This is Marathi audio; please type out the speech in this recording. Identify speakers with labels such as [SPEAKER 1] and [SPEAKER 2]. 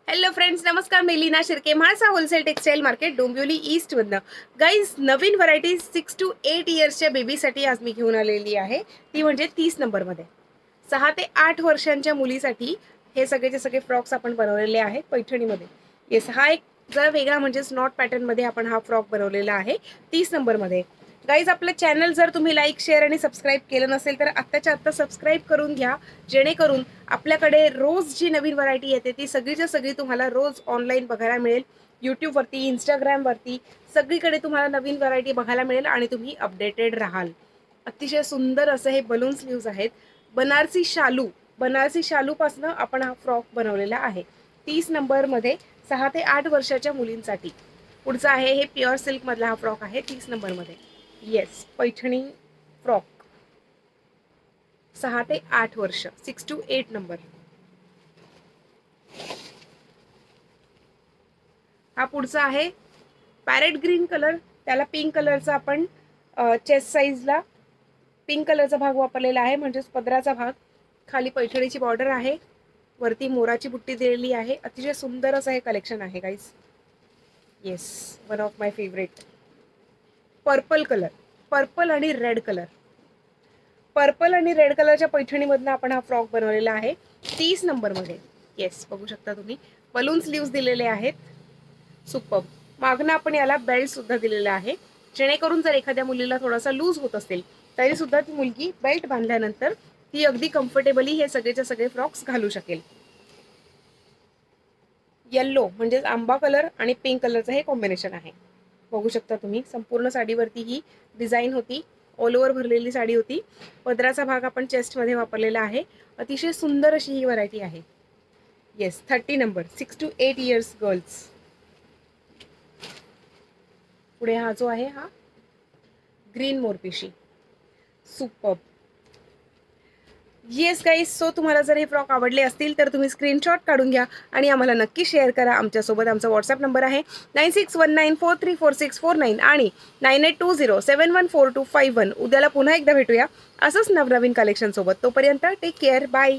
[SPEAKER 1] हॅलो फ्रेंड्स, नमस्कार. मी Leena Shirke, Mhalsa wholesale textile market, Dombivli east मधनं. गाईज, नवीन व्हरायटी 6 to 8 इयर्सच्या बेबीसाठी आज मी घेऊन आलेली आहे. ती म्हणजे 30 नंबरमध्ये 6 ते 8 वर्षांच्या मुलीसाठी हे सगळेचे सगळे फ्रॉक्स आपण बनवलेले आहेत पैठणीमध्ये. येस, हा एक जरा वेगळा म्हणजेच नॉट पॅटर्नमध्ये आपण हा फ्रॉक बनवलेला आहे 30 नंबरमध्ये. गाईज, आपलं चॅनल जर तुम्ही लाईक, शेअर आणि सबस्क्राईब केलं नसेल तर आत्ताच्या आत्ता सबस्क्राईब करून घ्या, जेणेकरून आपल्याकडे रोज जी नवीन व्हरायटी येते ती सगळीच्या सगळी तुम्हाला रोज ऑनलाईन बघायला मिळेल. यूट्यूबवरती, इंस्टाग्रामवरती सगळीकडे तुम्हाला नवीन व्हरायटी बघायला मिळेल आणि तुम्ही अपडेटेड राहाल. अतिशय सुंदर असं हे बलून स्लीव्ज आहेत. बनारसी शालूपासनं आपण हा फ्रॉक बनवलेला आहे 30 नंबरमध्ये 6 ते 8 वर्षाच्या मुलींसाठी. पुढचा आहे हे प्युअर सिल्कमधला हा फ्रॉक आहे 30 नंबरमध्ये. येस, पैठणी फ्रॉक 6 ते 8 वर्ष, 6 to 8 नंबर. हा पुढचा आहे पॅरेट ग्रीन कलर, त्याला पिंक कलरचा आपण चेस्ट साईजला पिंक कलरचा भाग वापरलेला आहे, म्हणजेच पदराचा भाग. खाली पैठणीची बॉर्डर आहे, वरती मोराची बुट्टी दिलेली आहे. अतिशय सुंदर असं हे कलेक्शन आहे guys. Yes, one of my favourite. Purple आणि रेड कलर. पर्पल आणि रेड कलरच्या पैठणीमधनं आपण हा फ्रॉक बनवलेला आहे 30 नंबरमध्ये. येस, बघू शकता तुम्ही, बलून स्लीव्स दिलेले आहेत. सुपर. मागणं आपण याला बेल्ट सुद्धा दिलेला आहे, जेणेकरून जर एखाद्या मुलीला थोडासा लूज होत असेल तरी सुद्धा ती मुलगी बेल्ट बांधल्यानंतर ती अगदी कम्फर्टेबली हे सगळेच्या सगळे फ्रॉक्स घालू शकेल. येल्लो म्हणजेच आंबा कलर आणि पिंक कलरचं हे कॉम्बिनेशन आहे. बघू शकता तुम्ही, संपूर्ण साडीवरती ही डिझाईन होती, ऑल ओव्हर भरलेली साडी होती. पदराचा भाग आपण चेस्टमध्ये वापरलेला आहे. अतिशय सुंदर अशी ही व्हरायटी आहे. Yes, 30 number, 6 to 8 years girls. पुढे हा जो आहे हा ग्रीन मोरपिशी. सुपर्ब. येस गाईज, सो तुम्हाला जर हे फ्रॉक आवडले असतील तर तुम्ही स्क्रीनशॉट काढून घ्या आणि आम्हाला नक्की शेअर करा आमच्यासोबत. आमचा व्हॉट्सअप नंबर आहे 9619434649 आणि 9820714251. उद्याला पुन्हा एकदा भेटूया असंच नवनवीन कलेक्शनसोबत. तोपर्यंत टेक केअर, बाय.